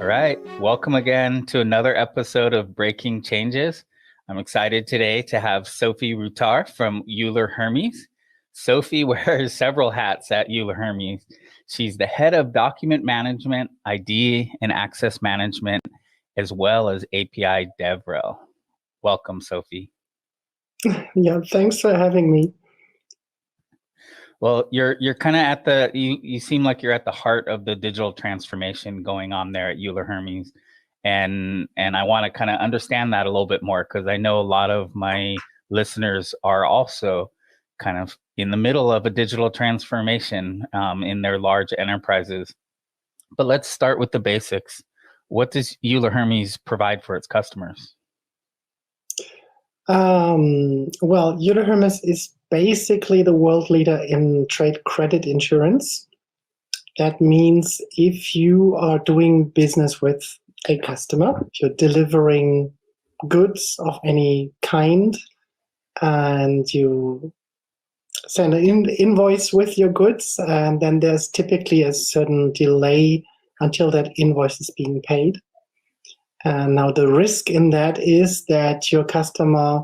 All right. Welcome again to another episode of Breaking Changes. I'm excited today to have Sophie Rutard from Euler Hermes. Sophie wears several hats at Euler Hermes. She's the head of document management, ID, and access management, as well as API DevRel. Welcome, Sophie. Yeah, thanks for having me. Well, you're kind of at the you seem like you're at the heart of the digital transformation going on there at Euler Hermes, and I want to kind of understand that a little bit more because I know a lot of my listeners are also kind of in the middle of a digital transformation in their large enterprises. But let's start with the basics. What does Euler Hermes provide for its customers? Well, Euler Hermes is basically the world leader in trade credit insurance. That means if you are doing business with a customer, if you're delivering goods of any kind, and you send an invoice with your goods, and then there's typically a certain delay until that invoice is being paid. And now the risk in that is that your customer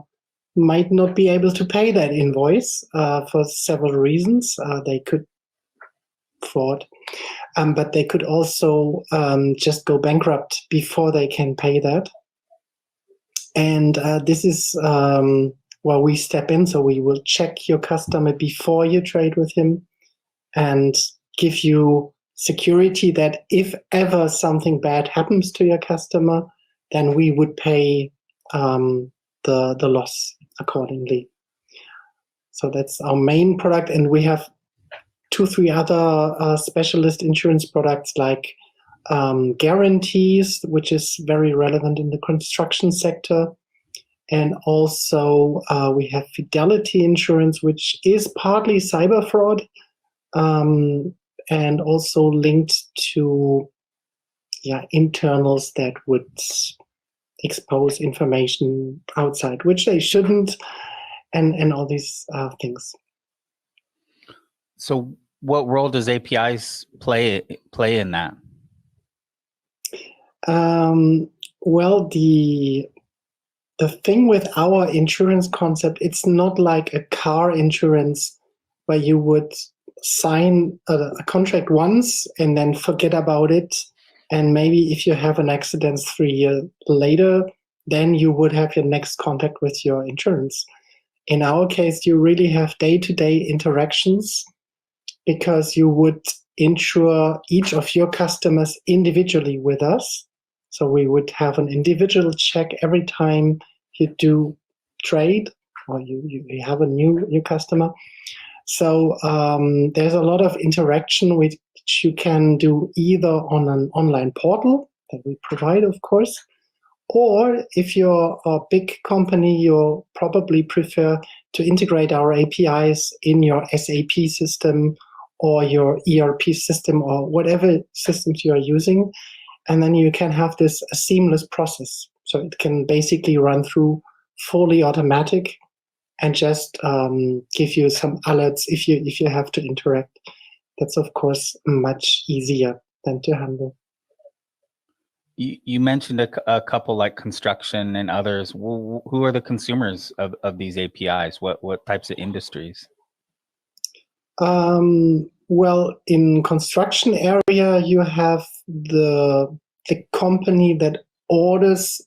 might not be able to pay that invoice for several reasons. They could fraud, but they could also just go bankrupt before they can pay that. And this is where we step in. So we will check your customer before you trade with him and give you security that if ever something bad happens to your customer, then we would pay the loss accordingly. So that's our main product, and we have 2-3 other specialist insurance products like guarantees, which is very relevant in the construction sector, and also we have fidelity insurance, which is partly cyber fraud, and also linked to internals that would expose information outside, which they shouldn't, and all these things. So what role does APIs play in that? Well, the thing with our insurance concept, it's not like a car insurance where you would sign a contract once and then forget about it. And maybe if you have an accident 3 years later, then you would have your next contact with your insurance. In our case, you really have day-to-day interactions because you would insure each of your customers individually with us. So we would have an individual check every time you do trade or you have a new customer. So there's a lot of interaction which you can do either on an online portal that we provide, of course, or if you're a big company, you'll probably prefer to integrate our APIs in your SAP system or your ERP system or whatever systems you are using. And then you can have this a seamless process. So it can basically run through fully automatic and just give you some alerts if you have to interact. That's, of course, much easier than to handle. You mentioned a couple like construction and others. Who are the consumers of these APIs? What types of industries? Well, in construction area, you have the company that orders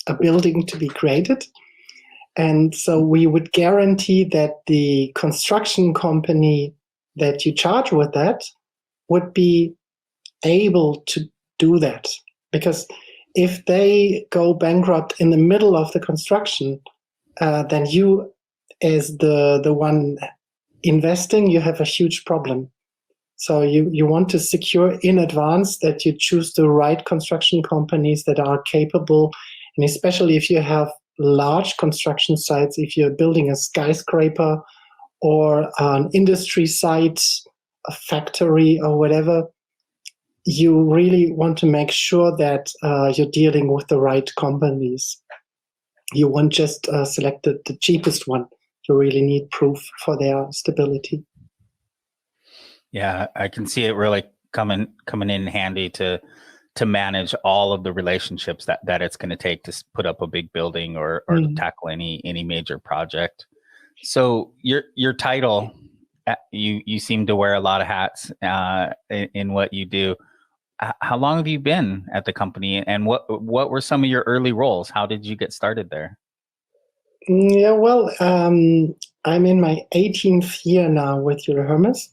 a building to be created. And so we would guarantee that the construction company that you charge with that would be able to do that. Because if they go bankrupt in the middle of the construction, then you, as the one investing, you have a huge problem. So you want to secure in advance that you choose the right construction companies that are capable, and especially if you have large construction sites, if you're building a skyscraper or an industry site, a factory or whatever, you really want to make sure that you're dealing with the right companies. You won't just select the cheapest one. You really need proof for their stability. Yeah, I can see it really coming in handy to to manage all of the relationships that it's going to take to put up a big building or to tackle any major project. So your title, you seem to wear a lot of hats in what you do. How long have you been at the company, and what were some of your early roles? How did you get started there? Yeah, well, I'm in my 18th year now with Euler Hermes,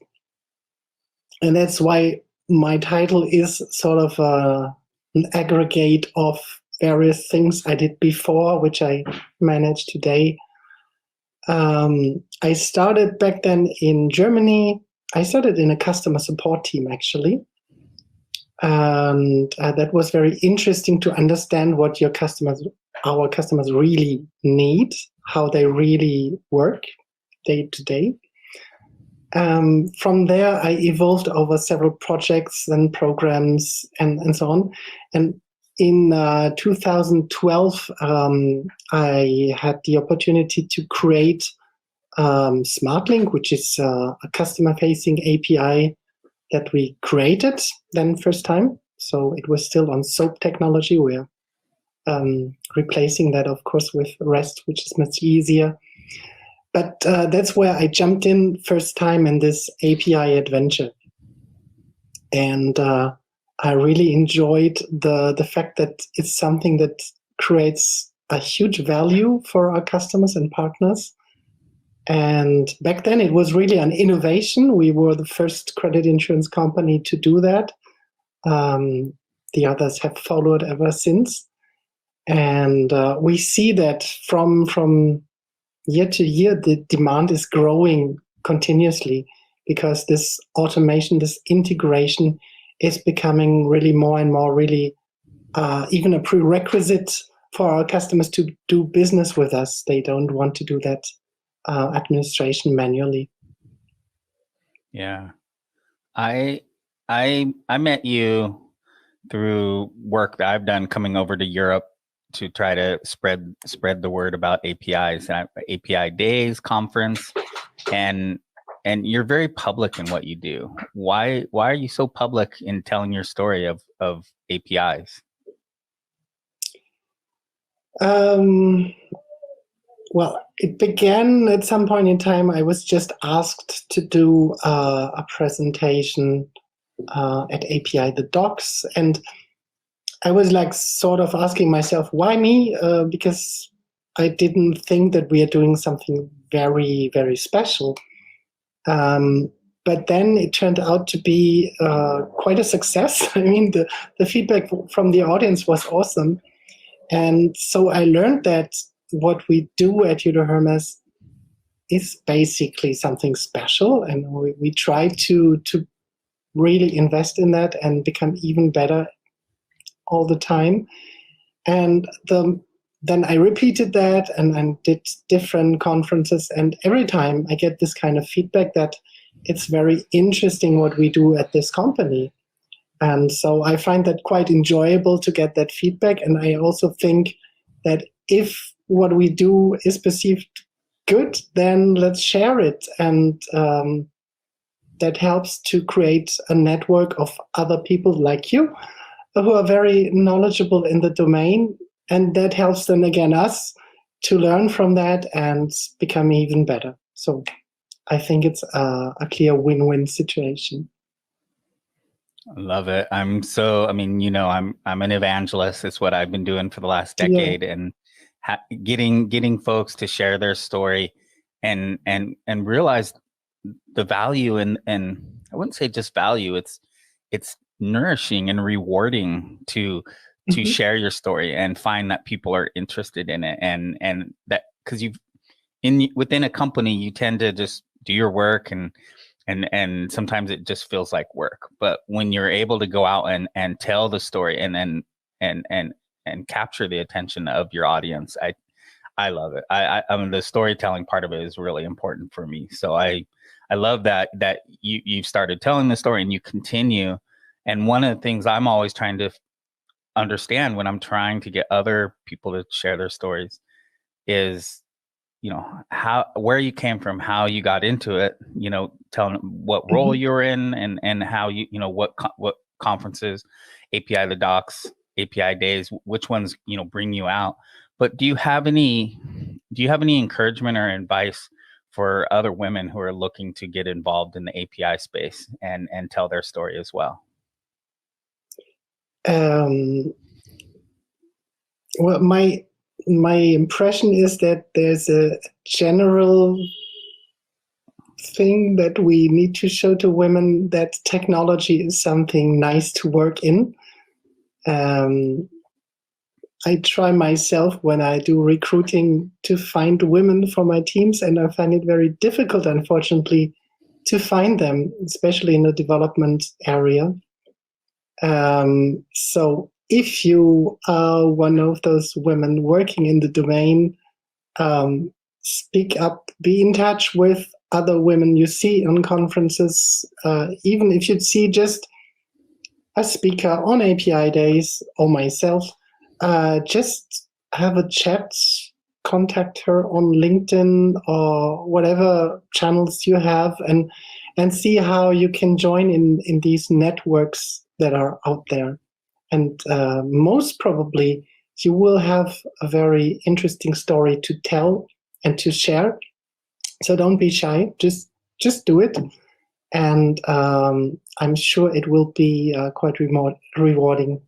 and that's why my title is sort of an aggregate of various things I did before, which I manage today. I started back then in Germany. I started in a customer support team, actually. And that was very interesting to understand what our customers really need, how they really work day to day. From there, I evolved over several projects and programs and so on. And in 2012, I had the opportunity to create SmartLink, which is a customer-facing API that we created then first time. So it was still on SOAP technology. We're replacing that, of course, with REST, which is much easier. But that's where I jumped in first time in this API adventure. And I really enjoyed the fact that it's something that creates a huge value for our customers and partners. And back then it was really an innovation. We were the first credit insurance company to do that. The others have followed ever since. And we see that from year to year, the demand is growing continuously because this automation, this integration is becoming really more and more really even a prerequisite for our customers to do business with us. They don't want to do that administration manually. Yeah. I met you through work that I've done coming over to Europe to try to spread the word about APIs, API Days conference, and you're very public in what you do. Why are you so public in telling your story of APIs? Well, it began at some point in time. I was just asked to do a presentation at API the Docs, and I was like sort of asking myself, why me? Because I didn't think that we are doing something very, very special. But then it turned out to be quite a success. I mean, the feedback from the audience was awesome. And so I learned that what we do at Euler Hermes is basically something special. And we try to really invest in that and become even better all the time. And then I repeated that and did different conferences. And every time I get this kind of feedback that it's very interesting what we do at this company. And so I find that quite enjoyable to get that feedback. And I also think that if what we do is perceived good, then let's share it. And that helps to create a network of other people like you who are very knowledgeable in the domain. And that helps then again us to learn from that and become even better. So I think it's a clear win-win situation. I love it. I'm an evangelist. It's what I've been doing for the last decade, and getting folks to share their story and realize the value and I wouldn't say just value. It's nourishing and rewarding to share your story and find that people are interested in it, and that because within a company you tend to just do your work and sometimes it just feels like work. But when you're able to go out and tell the story and capture the attention of your audience, I love it. I mean, the storytelling part of it is really important for me. So I love that you've started telling the story and you continue. And one of the things I'm always trying to understand when I'm trying to get other people to share their stories is, where you came from, how you got into it, telling what role you're in and how what conferences. API the docs, API days, which ones, bring you out. But do you have any encouragement or advice for other women who are looking to get involved in the API space and tell their story as well? Well, my impression is that there's a general thing that we need to show to women, that technology is something nice to work in. I try myself when I do recruiting to find women for my teams, and I find it very difficult, unfortunately, to find them, especially in the development area. So if you are one of those women working in the domain, speak up, be in touch with other women you see on conferences. Even if you see just a speaker on API days or myself, just have a chat, contact her on LinkedIn or whatever channels you have, and see how you can join in these networks that are out there. And most probably you will have a very interesting story to tell and to share. So don't be shy, just do it. And I'm sure it will be quite rewarding.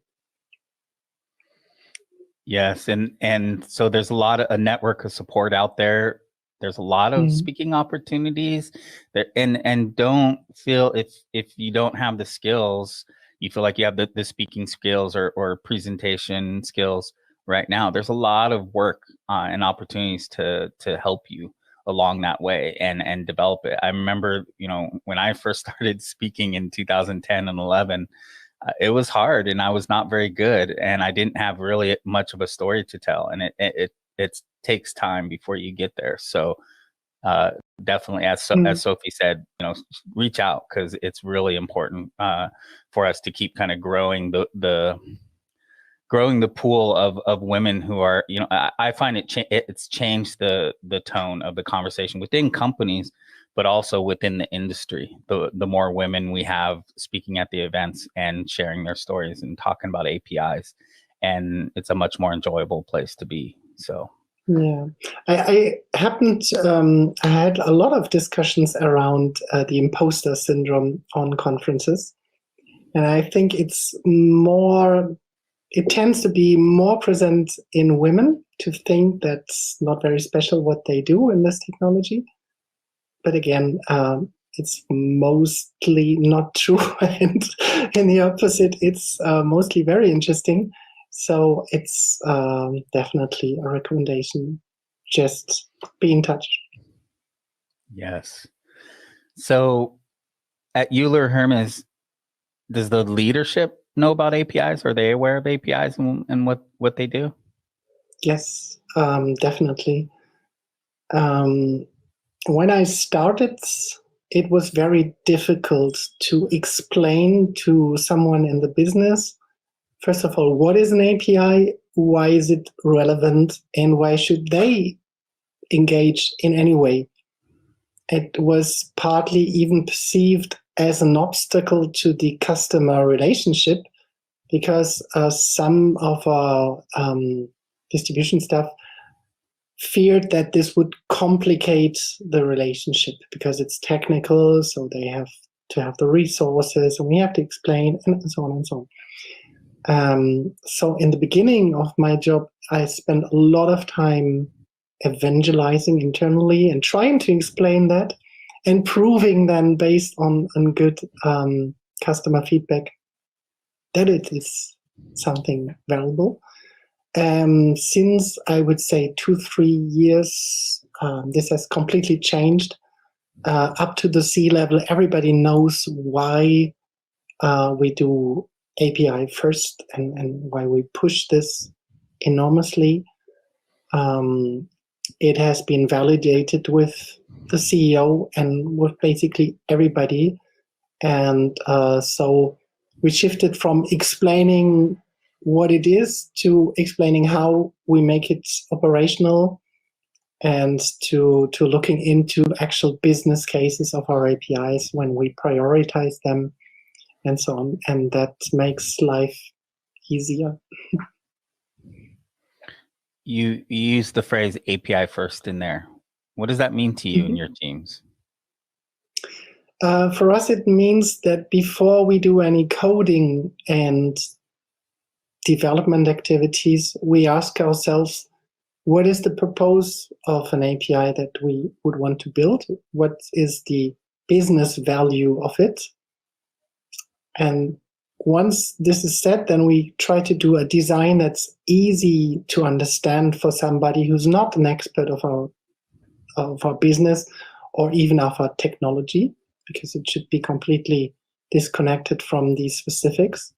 Yes, and so there's a network of support out there. There's a lot of speaking opportunities there, and don't feel if you don't have the skills, you feel like you have the speaking skills or presentation skills right now. There's a lot of work and opportunities to help you along that way and develop it. I remember, when I first started speaking in 2010 and 11, it was hard and I was not very good and I didn't have really much of a story to tell. And it takes time before you get there. So definitely, as Sophie said, reach out, because it's really important for us to keep kind of growing the pool of women who are, I find it's changed the tone of the conversation within companies, but also within the industry. The more women we have speaking at the events and sharing their stories and talking about APIs, and it's a much more enjoyable place to be. So. Yeah, I had a lot of discussions around the imposter syndrome on conferences. And I think it tends to be more present in women, to think that's not very special what they do in this technology. But again, it's mostly not true. And in the opposite, it's mostly very interesting. So it's definitely a recommendation. Just be in touch. Yes. So at Euler Hermes, does the leadership know about APIs? Are they aware of APIs and what they do? Yes, definitely. When I started, it was very difficult to explain to someone in the business, first of all, what is an API? Why is it relevant? And why should they engage in any way? It was partly even perceived as an obstacle to the customer relationship, because some of our distribution staff feared that this would complicate the relationship because it's technical, so they have to have the resources and we have to explain, and so on and so on. So in the beginning of my job, I spent a lot of time evangelizing internally and trying to explain that and proving then, based on good customer feedback, that it is something valuable. Since I would say 2-3 years, this has completely changed. Up to the C-level, everybody knows why we do API first and why we push this enormously. It has been validated with the CEO and with basically everybody. And so we shifted from explaining what it is to explaining how we make it operational, and to looking into actual business cases of our APIs when we prioritize them, and so on. And that makes life easier. You use the phrase API first in there. What does that mean to you and your teams? For us, it means that before we do any coding and development activities, we ask ourselves, what is the purpose of an API that we would want to build? What is the business value of it? And once this is set, then we try to do a design that's easy to understand for somebody who's not an expert of our business or even of our technology, because it should be completely disconnected from these specifics.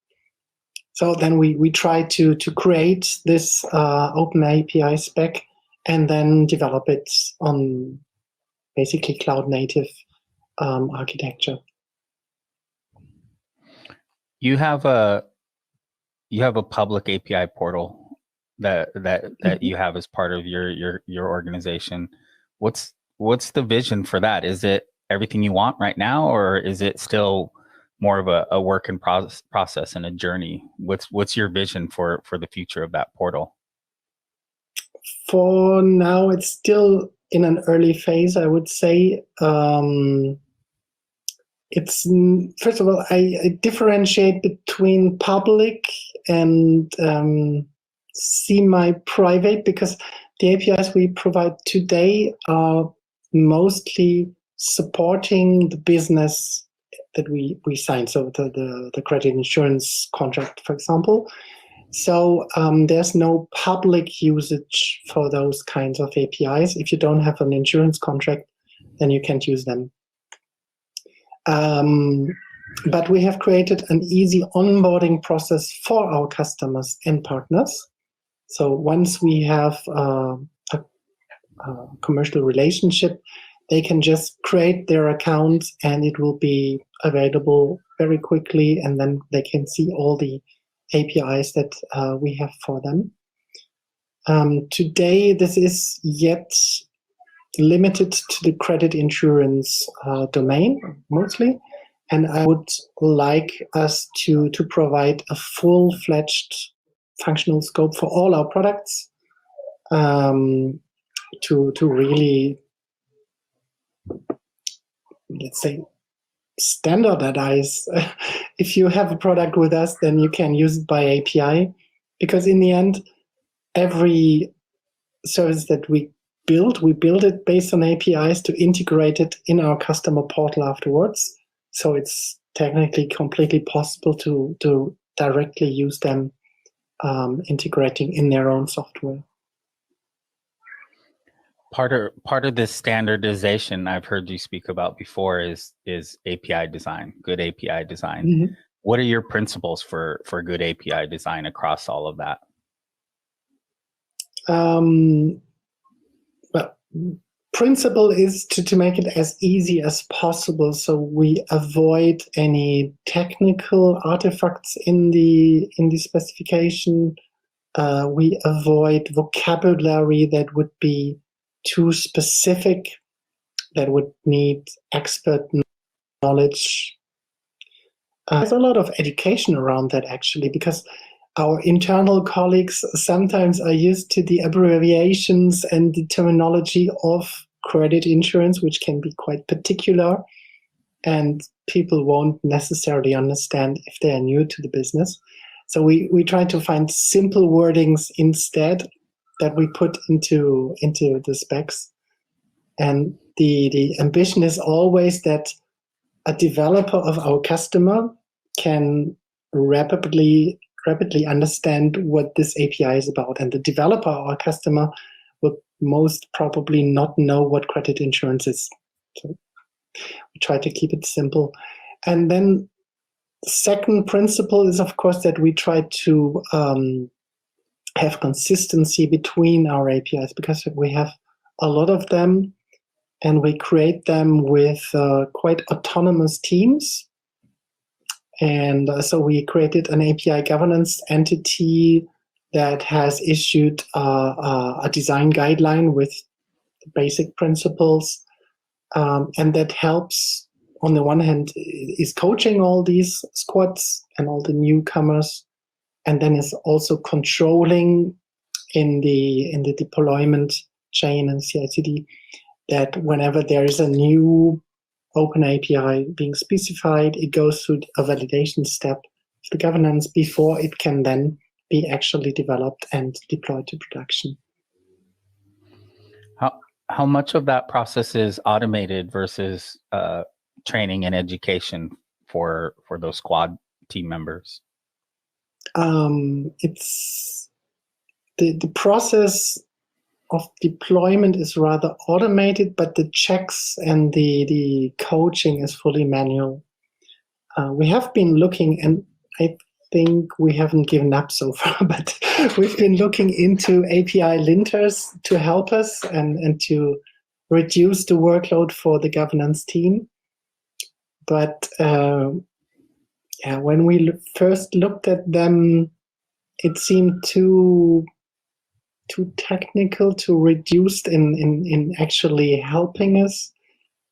So then we try to create this open API spec and then develop it on basically cloud native architecture. You have a public API portal that you have as part of your organization. What's the vision for that? Is it everything you want right now, or is it still more of a work in process and a journey? What's your vision for the future of that portal? For now, it's still in an early phase, I would say. It's, first of all, I differentiate between public and semi-private, because the APIs we provide today are mostly supporting the business that we sign, so the credit insurance contract, for example. So there's no public usage for those kinds of APIs. If you don't have an insurance contract, then you can't use them. But we have created an easy onboarding process for our customers and partners. So once we have a commercial relationship, they can just create their account and it will be available very quickly, and then they can see all the APIs that we have for them. Today, this is yet limited to the credit insurance domain mostly, and I would like us to provide a full-fledged functional scope for all our products, to really, let's say, standardize. If you have a product with us, then you can use it by API, because in the end, every service that we build it based on APIs to integrate it in our customer portal afterwards. So it's technically completely possible to directly use them, integrating in their own software. Part of this standardization I've heard you speak about before is API design, good API design. Mm-hmm. What are your principles for good API design across all of that? Well, principle is to make it as easy as possible, so we avoid any technical artifacts in the specification. We avoid vocabulary that would be too specific, that would need expert knowledge. There's a lot of education around that, actually, because our internal colleagues sometimes are used to the abbreviations and the terminology of credit insurance, which can be quite particular, and people won't necessarily understand if they are new to the business. So we try to find simple wordings instead that we put into the specs. And the ambition is always that a developer of our customer can rapidly understand what this API is about. And the developer, our customer, will most probably not know what credit insurance is. So we try to keep it simple. And then the second principle is, of course, that we try to have consistency between our APIs, because we have a lot of them and we create them with quite autonomous teams. And so we created an API governance entity that has issued a design guideline with the basic principles, and that helps on the one hand, is coaching all these squads and all the newcomers, and then is also controlling in the deployment chain and CI/CD that whenever there is a new open API being specified, it goes through a validation step of the governance before it can then be actually developed and deployed to production. How much of that process is automated versus training and education for those squad team members? It's the process of deployment is rather automated, but the checks and the coaching is fully manual. We have been looking, and I think we haven't given up so far, but we've been looking into API linters to help us and to reduce the workload for the governance team. But when we first looked at them, it seemed too technical, too reduced in actually helping us.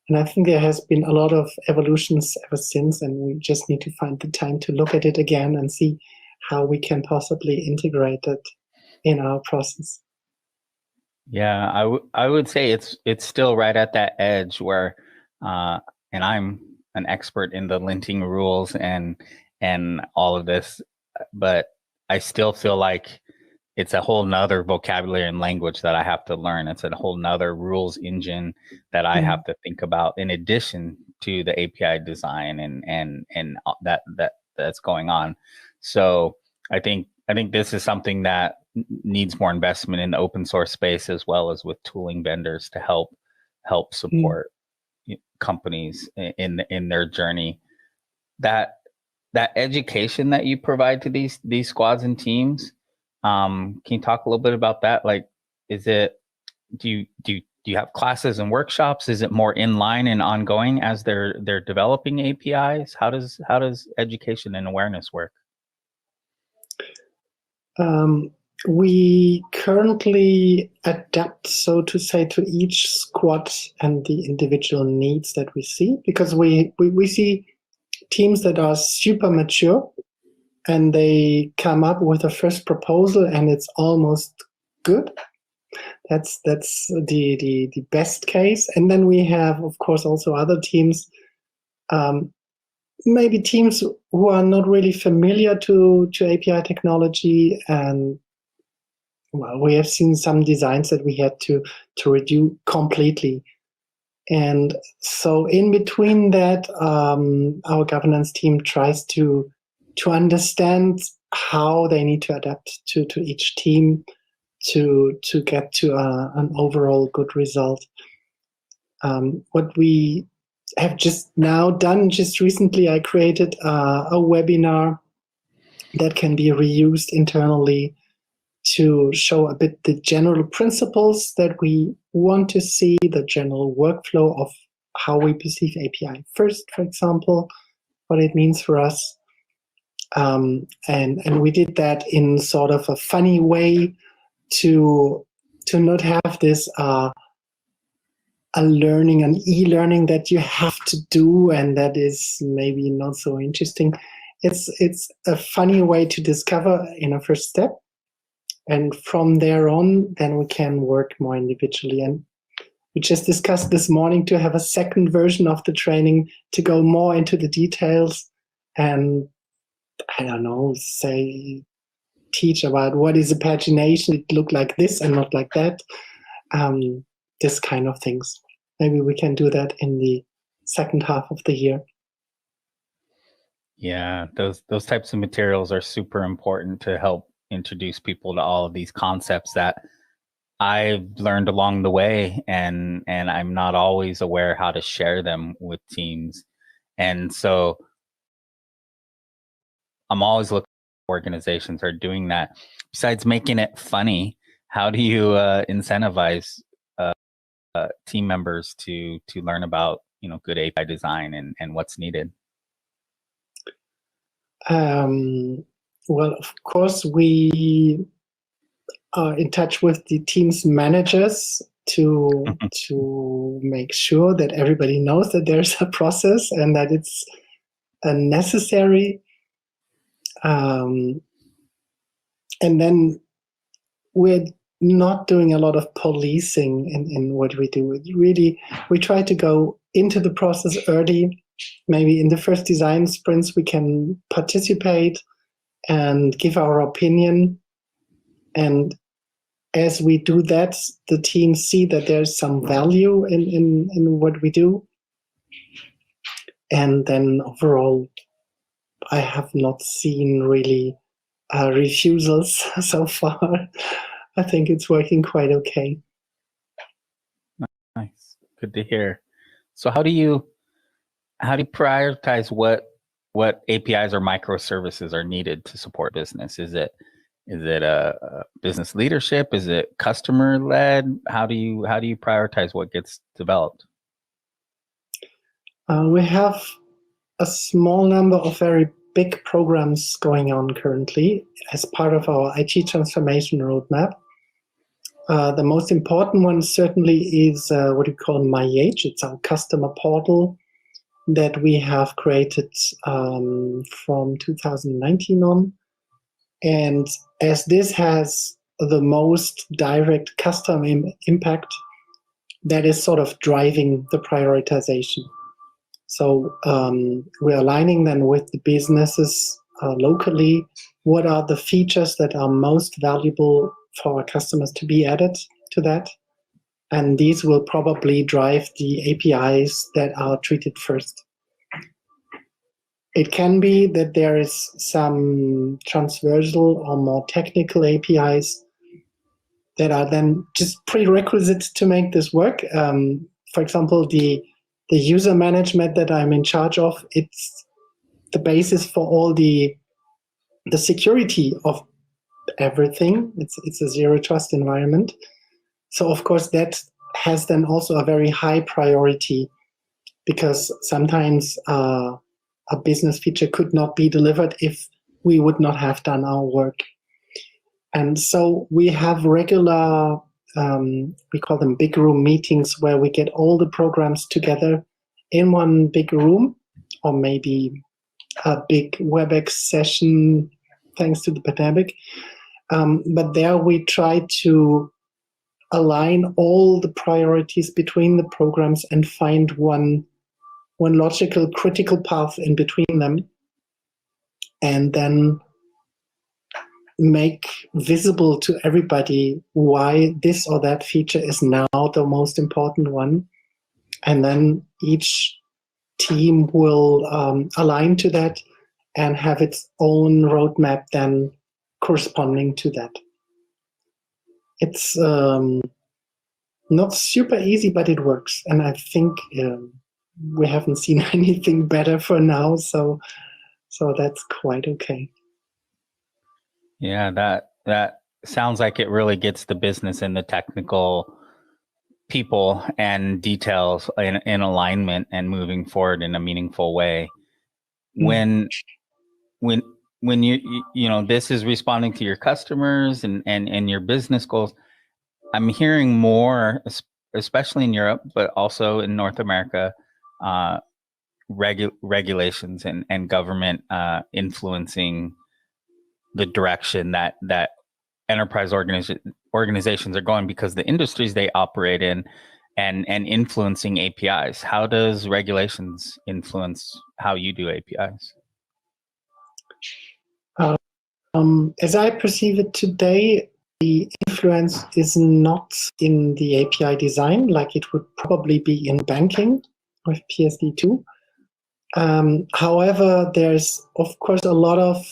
And I think there has been a lot of evolutions ever since, and we just need to find the time to look at it again and see how we can possibly integrate it in our process. Yeah, I would say it's still right at that edge where, and I'm an expert in the linting rules and all of this, but I still feel like it's a whole nother vocabulary and language that I have to learn. It's a whole nother rules engine that I have to think about in addition to the API design and that's going on. So I think this is something that needs more investment in the open source space as well as with tooling vendors to help support companies in their journey. That education that you provide to these squads and teams. Can you talk a little bit about that? Like, do you have classes and workshops? Is it more inline and ongoing as they're developing APIs? How does education and awareness work? We currently adapt, so to say, to each squad and the individual needs that we see, because we see teams that are super mature and they come up with a first proposal and it's almost good. That's the best case. And then we have, of course, also other teams, maybe teams who are not really familiar to API technology, and well, we have seen some designs that we had to redo completely. And so in between that, our governance team tries to understand how they need to adapt to each team to get to an overall good result. What we have just now done, just recently, I created a webinar that can be reused internally to show a bit the general principles that we want to see, the general workflow of how we perceive API first, for example, what it means for us. And we did that in sort of a funny way to not have this a learning, an e-learning that you have to do and that is maybe not so interesting. It's a funny way to discover in a first step. And from there on, then we can work more individually. And we just discussed this morning to have a second version of the training to go more into the details and, I don't know, teach about what is a pagination. It look like this and not like that. This kind of things. Maybe we can do that in the second half of the year. Yeah, those types of materials are super important to help introduce people to all of these concepts that I've learned along the way, and I'm not always aware how to share them with teams. And so I'm always looking for organizations are doing that. Besides making it funny, how do you incentivize team members to learn about good API design and what's needed? Well, of course, we are in touch with the team's managers to make sure that everybody knows that there's a process and that it's necessary. And then we're not doing a lot of policing in what we do. We try to go into the process early. Maybe in the first design sprints, we can participate and give our opinion. And as we do that, the teams see that there's some value in what we do. And then overall, I have not seen really refusals so far. I think it's working quite okay. Nice, good to hear. So how do you prioritize what APIs or microservices are needed to support business? Is it a business leadership? Is it customer led? How do you prioritize what gets developed? We have a small number of very big programs going on currently as part of our IT transformation roadmap. The most important one certainly is what we call MyH. It's our customer portal that we have created from 2019 on. And as this has the most direct customer impact, that is sort of driving the prioritization. So we're aligning then with the businesses locally. What are the features that are most valuable for our customers to be added to that? And these will probably drive the APIs that are treated first. It can be that there is some transversal or more technical APIs that are then just prerequisites to make this work. For example, the user management that I'm in charge of, it's the basis for all the security of everything. It's a zero trust environment. So of course that has then also a very high priority, because sometimes a business feature could not be delivered if we would not have done our work. And so we have regular, we call them big room meetings, where we get all the programs together in one big room, or maybe a big WebEx session, thanks to the pandemic. But there we try to align all the priorities between the programs and find one logical critical path in between them, and then make visible to everybody why this or that feature is now the most important one. And then each team will align to that and have its own roadmap then corresponding to that. It's not super easy, but it works. And I think we haven't seen anything better for now, so that's quite okay. Yeah, that sounds like it really gets the business and the technical people and details in alignment and moving forward in a meaningful way. When you know this is responding to your customers and your business goals, I'm hearing more, especially in Europe, but also in North America, regulations and government influencing the direction that enterprise organizations are going, because the industries they operate in and influencing APIs. How does regulations influence how you do APIs? As I perceive it today, the influence is not in the API design like it would probably be in banking with PSD2. However, there's of course a lot of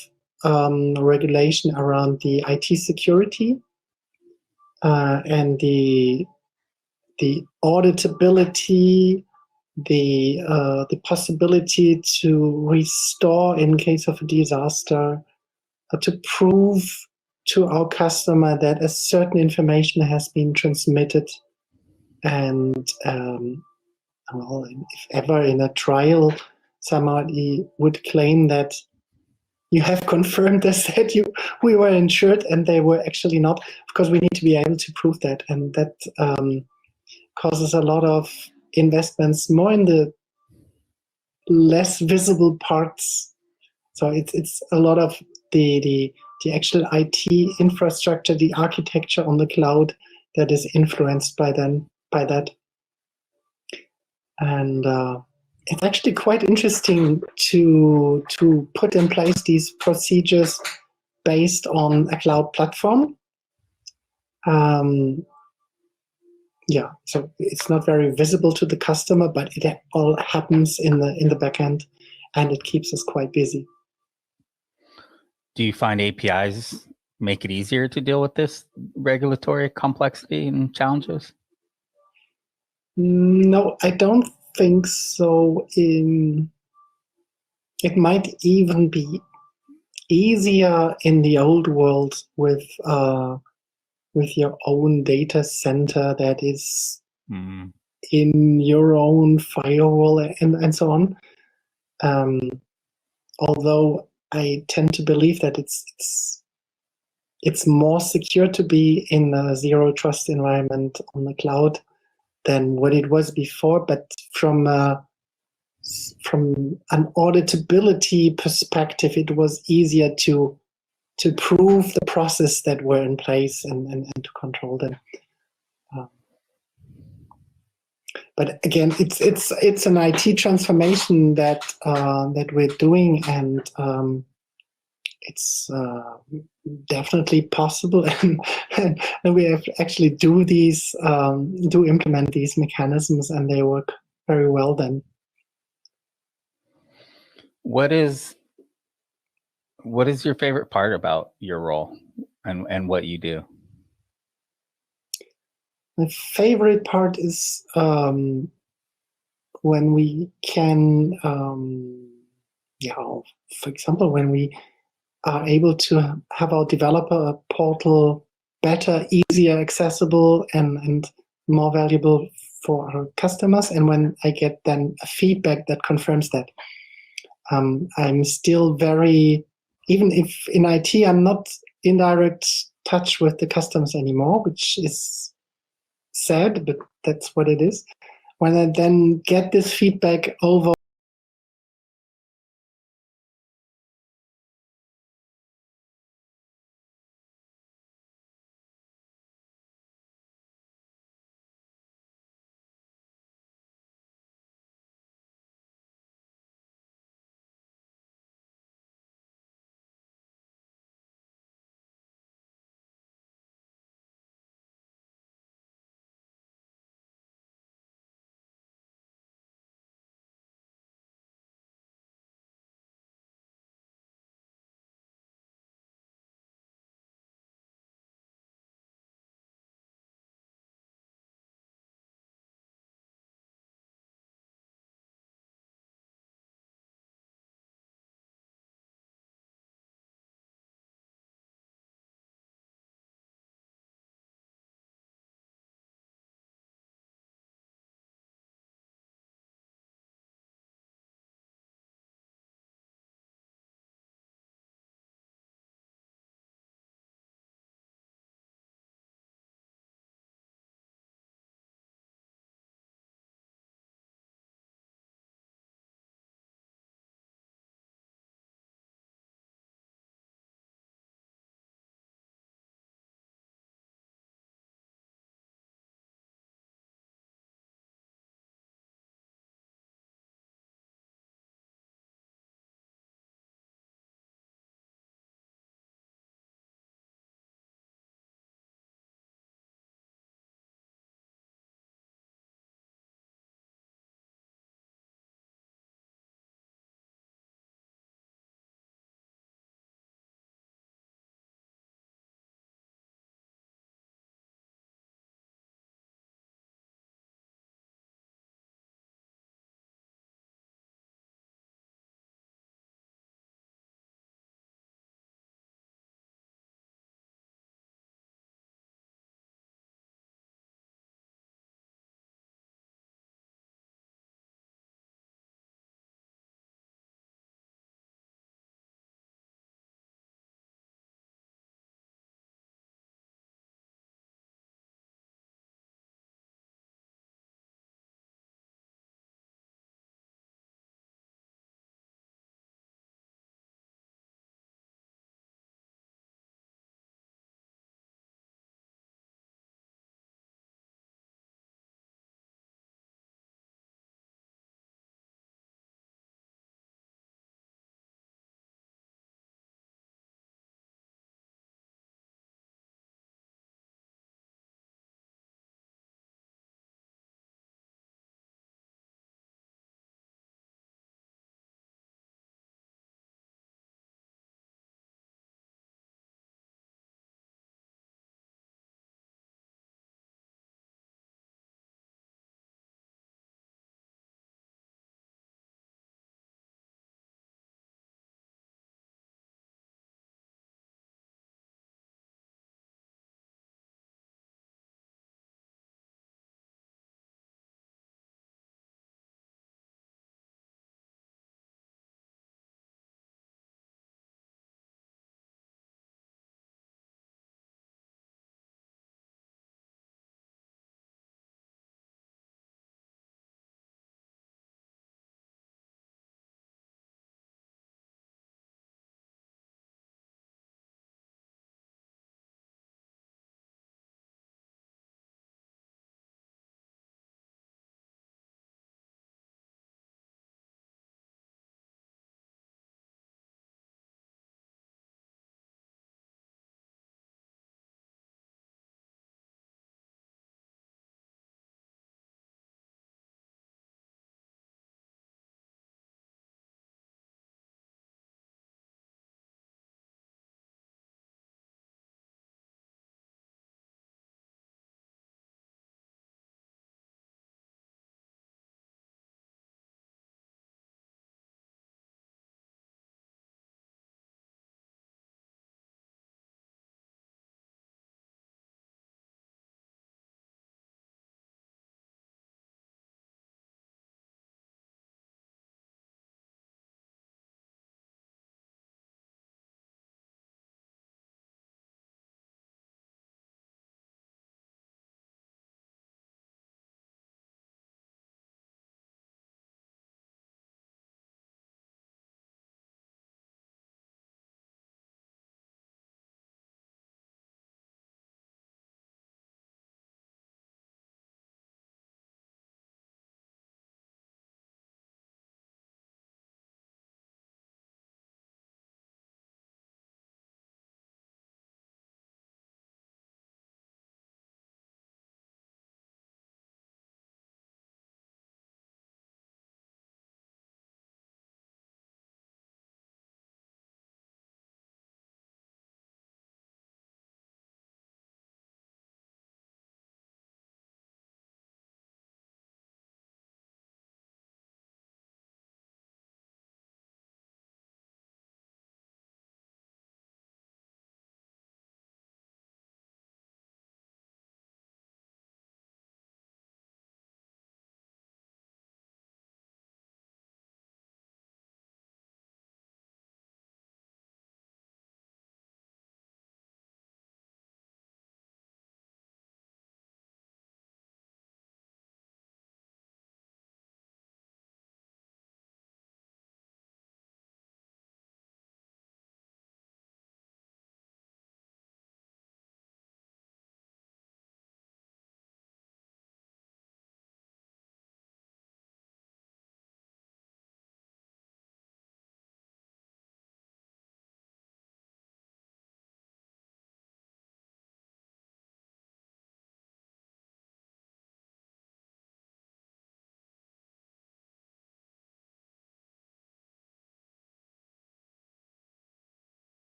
regulation around the IT security and the auditability, the possibility to restore in case of a disaster, to prove to our customer that a certain information has been transmitted. And well, if ever in a trial somebody would claim that you have confirmed us that we were insured and they were actually not, because we need to be able to prove that. And that causes a lot of investments more in the less visible parts. So it's a lot of the actual IT infrastructure, the architecture on the cloud that is influenced by that. And it's actually quite interesting to put in place these procedures based on a cloud platform. Yeah, so it's not very visible to the customer, but it all happens in the back end, and it keeps us quite busy. Do you find APIs make it easier to deal with this regulatory complexity and challenges? No, I don't think so. It might even be easier in the old world with your own data center that is in your own firewall and so on. Although I tend to believe that it's more secure to be in a zero trust environment on the cloud than what it was before. But from an auditability perspective, it was easier to prove the process that were in place and to control them. But again, it's an IT transformation that we're doing, and it's definitely possible, and we have actually do implement these mechanisms, and they work very well then. What is your favorite part about your role and what you do? My favorite part is when we can, for example, when we are able to have our developer portal better, easier, accessible, and more valuable for our customers. And when I get then a feedback that confirms that, I'm still very, even if in IT I'm not in direct touch with the customers anymore, which is sad, but that's what it is. When I then get this feedback over